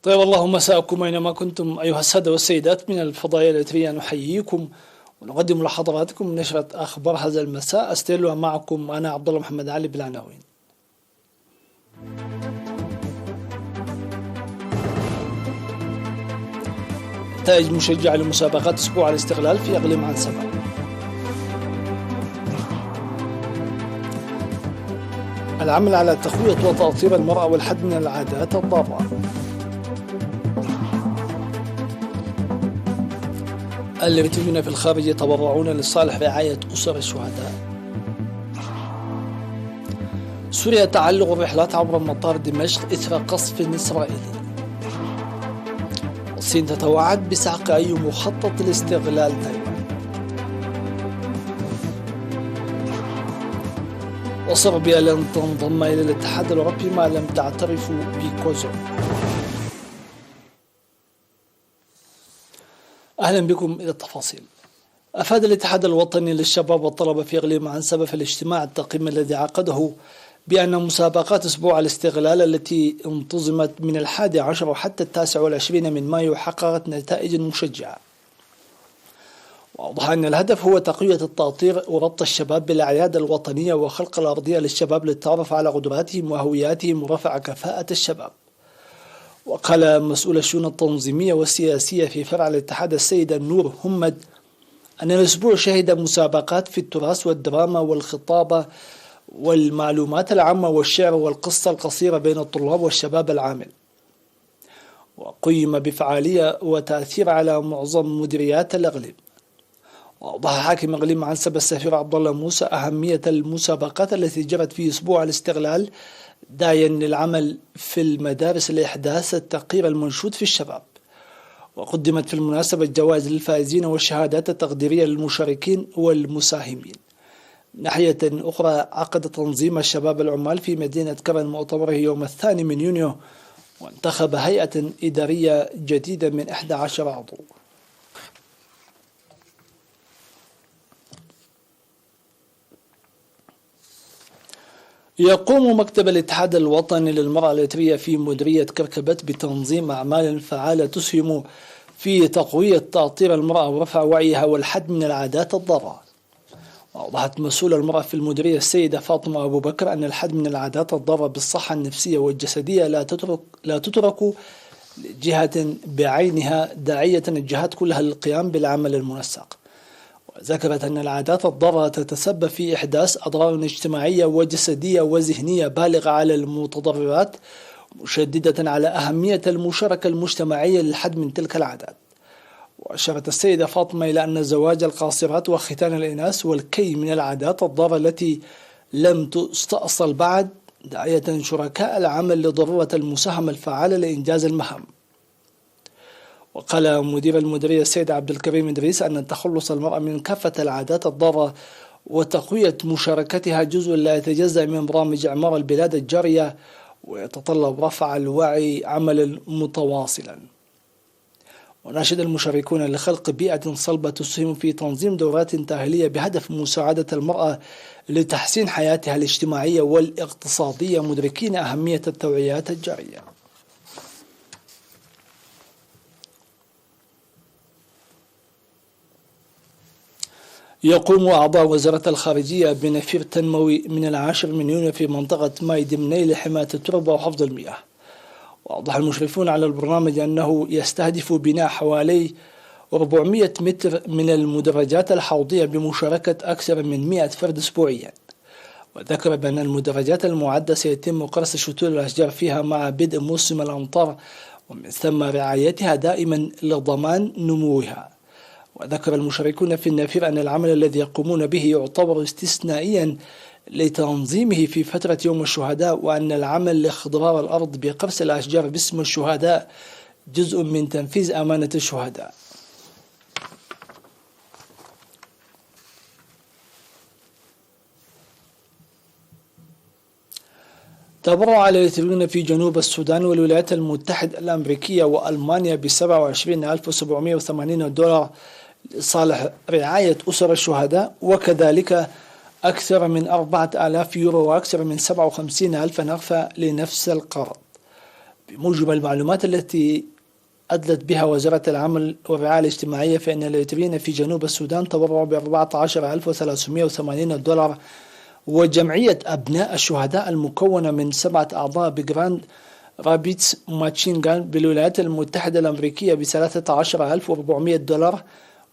طيب الله مساءكم أينما كنتم أيها السادة والسيدات من الفضائية الإثرية، نحييكم ونقدم لحضراتكم نشرة أخبار هذا المساء. أستهلها معكم أنا عبد الله محمد علي بالعناوين. نتائج مشجعة لمسابقات أسبوع الاستغلال في إقليم عنسبة. العمل على تقوية وتأطير المرأة والحد من العادات الضارة. الإريتريون في الخارج يتبرعون لصالح رعاية أسر الشهداء. سوريا تعلق الرحلات عبر مطار دمشق إثر قصف إسرائيلي. الصين تتوعد بسحق أي مخطط لاستغلال تايوان. وصربيا لن تنضم إلى الاتحاد الأوروبي ما لم تعترف بكوزو. أهلا بكم إلى التفاصيل. أفاد الاتحاد الوطني للشباب والطلبة في إقليم عنسبة في الاجتماع التقييم الذي عقده بأن مسابقات أسبوع الاستغلال التي انتظمت من 11 وحتى 29 من مايو حققت نتائج مشجعة. وأوضح أن الهدف هو تقوية التأطير وربط الشباب بالأعياد الوطنية وخلق الأرضية للشباب للتعرف على قدراتهم وهوياتهم ورفع كفاءة الشباب. وقال مسؤول الشؤون التنظيمية والسياسية في فرع الاتحاد السيد النور همد أن الأسبوع شهد مسابقات في التراث والدراما والخطابة والمعلومات العامة والشعر والقصة القصيرة بين الطلاب والشباب العامل، وقيم بفعالية وتأثير على معظم مديريات الإقليم. وأوضح حاكم إقليم عنسبة السفير عبد الله موسى أهمية المسابقات التي جرت في أسبوع الاستغلال، داعيا للعمل في المدارس لإحداث التغيير المنشود في الشباب. وقدمت في المناسبة جوائز للفائزين والشهادات التقديرية للمشاركين والمساهمين. ناحية أخرى عقد تنظيم الشباب العمال في مدينة كرن مؤتمره يوم 2 يونيو، وانتخب هيئة إدارية جديدة من 11 عضو. يقوم مكتب الاتحاد الوطني للمرأة الإثرية في مديرية كركبت بتنظيم أعمال فعالة تسهم في تقوية تأطير المرأة ورفع وعيها والحد من العادات الضارة. وأوضحت مسؤول المرأة في المديرية السيدة فاطمة أبو بكر أن الحد من العادات الضارة بالصحة النفسية والجسدية لا تترك لجهة بعينها، داعية الجهات كلها للقيام بالعمل المنسق. وذكرت أن العادات الضارة تتسبب في إحداث أضرار اجتماعية وجسدية وذهنية بالغة على المتضررات، مشددة على أهمية المشاركة المجتمعية للحد من تلك العادات. وأشارت السيدة فاطمة إلى أن زواج القاصرات وختان الإناث والكي من العادات الضارة التي لم تستأصل بعد، داعية شركاء العمل لضرورة المساهمة الفعالة لإنجاز المهام. وقال مدير المديرية السيد عبد الكريم إدريس أن تخلص المرأة من كافة العادات الضارة وتقوية مشاركتها جزء لا يتجزأ من برامج إعمار البلاد الجارية، ويتطلب رفع الوعي عملا متواصلا. وناشد المشاركون لخلق بيئة صلبة تسهم في تنظيم دورات تأهيلية بهدف مساعدة المرأة لتحسين حياتها الاجتماعية والاقتصادية، مدركين أهمية التوعيات الجارية. يقوم أعضاء وزارة الخارجية بنفير تنموي من 10 يونيو في منطقة ماي دمني لحماية التربة وحفظ المياه. وأوضح المشرفون على البرنامج أنه يستهدف بناء حوالي 400 متر من المدرجات الحوضية بمشاركة أكثر من 100 فرد أسبوعيا. وذكر بأن المدرجات المعدة سيتم قرص شتول الأشجار فيها مع بدء موسم الأمطار، ومن ثم رعايتها دائما لضمان نموها. وذكر المشاركون في النافير أن العمل الذي يقومون به يعتبر استثنائيا لتنظيمه في فترة يوم الشهداء، وأن العمل لاخضرار الأرض بقرص الأشجار باسم الشهداء جزء من تنفيذ أمانة الشهداء. تبرع الإريتريون في جنوب السودان والولايات المتحدة الأمريكية وألمانيا $27,780 لصالح رعاية أسر الشهداء، وكذلك أكثر من 4,000 يورو وأكثر من 57,000 نغفة لنفس القرض. بموجب المعلومات التي أدلت بها وزارة العمل والرعاية الاجتماعية، فإن الإريتريين في جنوب السودان تبرعوا $14,380، وجمعية أبناء الشهداء المكونة من 7 أعضاء بجراند رابيتس ماتشينغان بالولايات المتحدة الأمريكية $13,400،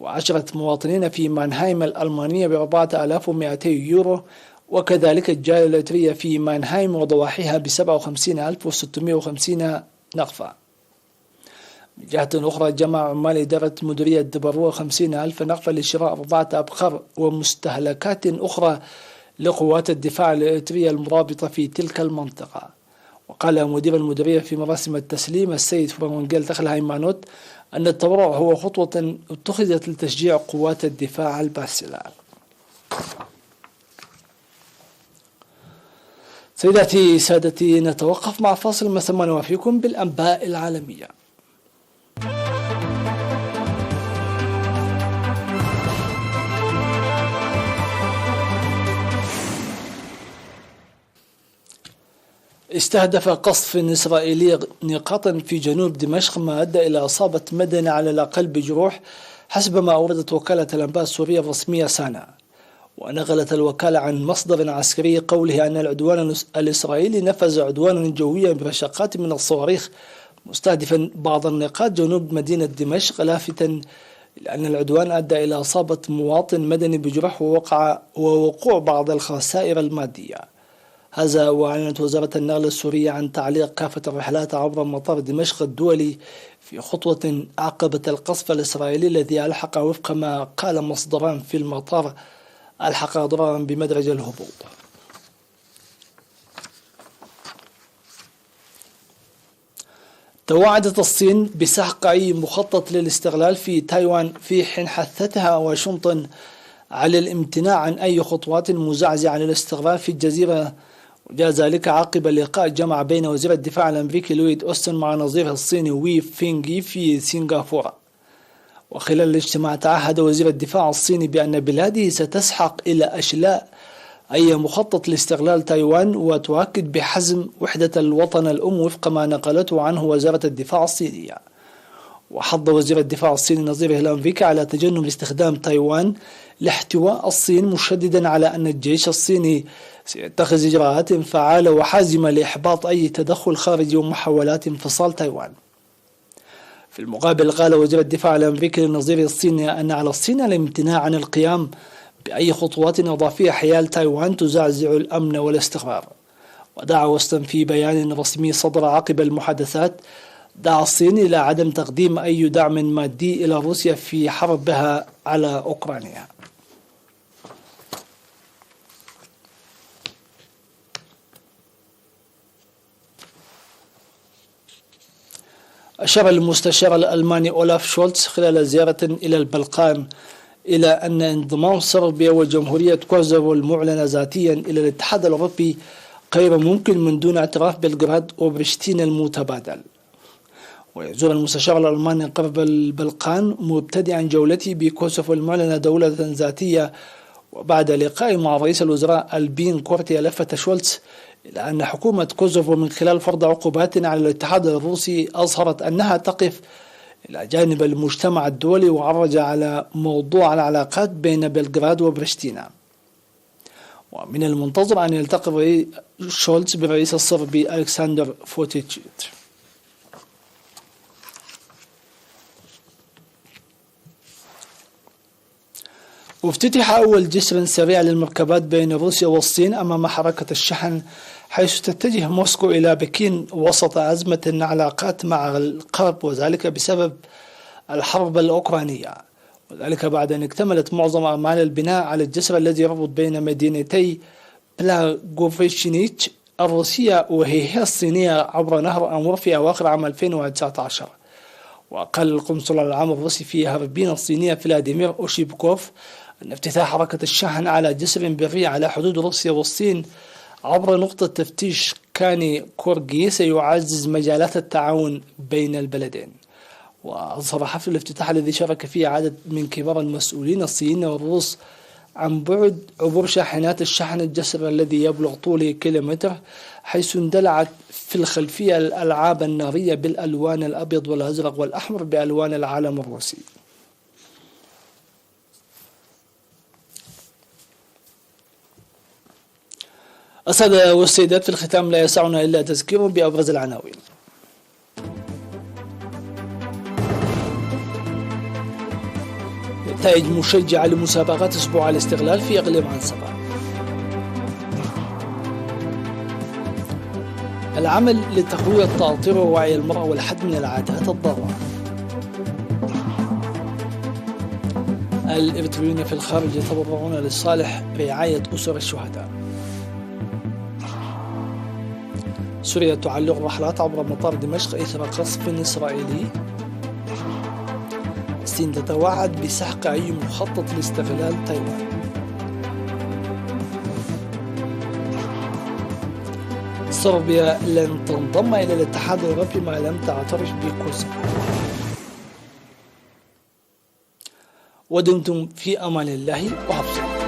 و10 مواطنين في مانهايم الألمانية €4,200، وكذلك الجالية الإريترية في مانهايم وضواحيها $57,650 نقفة. من جهة أخرى، جمع عمال إدارة مديرية دبروا 50,000 نقفة لشراء 4 أبخار ومستهلكات أخرى لقوات الدفاع الإريترية المرابطة في تلك المنطقة. وقال مدير المديرية في مراسم التسليم السيد فرانجيل تخل هايمانوت أن التبرع هو خطوة اتخذت لتشجيع قوات الدفاع الباسلة. سيداتي سادتي، نتوقف مع فاصل ثم نوافيكم بالأنباء العالمية. استهدف قصف إسرائيلي نقاطا في جنوب دمشق، ما أدى إلى إصابة مدني على الأقل بجروح، حسب ما أوردت وكالة الأنباء السورية الرسمية سانا. ونقلت الوكالة عن مصدر عسكري قوله أن العدوان الإسرائيلي نفذ عدوانا جويا برشقات من الصواريخ مستهدفا بعض النقاط جنوب مدينة دمشق، لافتا إلى أن العدوان أدى إلى إصابة مواطن مدني بجروح ووقوع بعض الخسائر المادية. هذا وأعلنت وزارة النقل السورية عن تعليق كافة الرحلات عبر مطار دمشق الدولي في خطوة عقبت القصف الإسرائيلي الذي ألحق، وفق ما قال مصدران في المطار، ألحق ضررا بمدرج الهبوط. توعدت الصين بسحق أي مخطط للاستغلال في تايوان، في حين حثتها واشنطن على الامتناع عن أي خطوات مزعزعة للاستغلال في الجزيرة. وجاء ذلك عقب لقاء جمع بين وزير الدفاع الأمريكي لويد أوستن مع نظيره الصيني وي فينغي في سنغافورة. وخلال الاجتماع تعهد وزير الدفاع الصيني بأن بلاده ستسحق إلى أشلاء أي مخطط لاستغلال تايوان، وتؤكد بحزم وحدة الوطن الأم وفق ما نقلته عنه وزارة الدفاع الصينية. وحض وزير الدفاع الصيني نظيره الأمريكي على تجنب استخدام تايوان لاحتواء الصين، مشددا على أن الجيش الصيني سيتخذ إجراءات فعالة وحازمة لإحباط أي تدخل خارجي ومحاولات انفصال تايوان. في المقابل، قال وزير الدفاع الأمريكي لنظيره الصيني أن على الصين الامتناع عن القيام بأي خطوات إضافية حيال تايوان تزعزع الأمن والاستقرار. ودعا وستن في بيان رسمي صدر عقب المحادثات، دعا الصين إلى عدم تقديم أي دعم مادي إلى روسيا في حربها على أوكرانيا. أشار المستشار الألماني أولاف شولتز خلال زيارة إلى البلقان إلى أن انضمام صربيا وجمهورية كوزوفو المعلنة ذاتيا إلى الاتحاد الأوروبي غير ممكن من دون اعتراف بلغراد وبرشتين المتبادل. ويزور المستشار الألماني قرب البلقان مبتدئا جولته بكوسوفو المعلنة دولة ذاتية. وبعد لقاء مع رئيس الوزراء البين كورتيا، لفت شولتز إلى أن حكومة كوسوفو من خلال فرض عقوبات على الاتحاد الروسي أظهرت أنها تقف إلى جانب المجتمع الدولي، وعرج على موضوع العلاقات بين بلغراد وبرشتينا. ومن المنتظر أن يلتقي شولتز بالرئيس الصربي ألكسندر فوتيتش. وافتتح أول جسر سريع للمركبات بين روسيا والصين أمام حركة الشحن، حيث تتجه موسكو إلى بكين وسط أزمة العلاقات مع الغرب، وذلك بسبب الحرب الأوكرانية. وذلك بعد أن اكتملت معظم أعمال البناء على الجسر الذي يربط بين مدينتي بلاغوفيشنيتش الروسية وهي الصينية عبر نهر أمور في أواخر عام 2019. وقال القنصل العام الروسي في هاربين الصينية فلاديمير أوشيبكوف أن افتتاح حركة الشحن على جسر بري على حدود روسيا والصين عبر نقطة تفتيش كاني كورغي سيعزز مجالات التعاون بين البلدين. وأظهر حفل الافتتاح الذي شارك فيه عدد من كبار المسؤولين الصينيين والروس عن بعد عبور شاحنات الشحن الجسر الذي يبلغ طوله كيلومتر، حيث اندلعت في الخلفية الألعاب النارية بالألوان الأبيض والأزرق والأحمر بألوان العلم الروسي. السادة والسيدات، في الختام لا يسعنا إلا تذكير بأبرز العناوين. نتائج مشجعة لمسابقات أسبوع الاستغلال في إقليم عنصبة. العمل لتقوية التأطير ووعي المرأة والحد من العادات الضارة. الإريتريين في الخارج يتبرعون لصالح رعاية أسر الشهداء. سوريا تعلق الرحلات عبر مطار دمشق إثر قصف إسرائيلي. الصين تتوعد بسحق أي مخطط لاستغلال تايوان. صربيا لن تنضم إلى الاتحاد الأوروبي ما لم تعترف بكوسوفو. ودمتم في أمان الله وحفظه.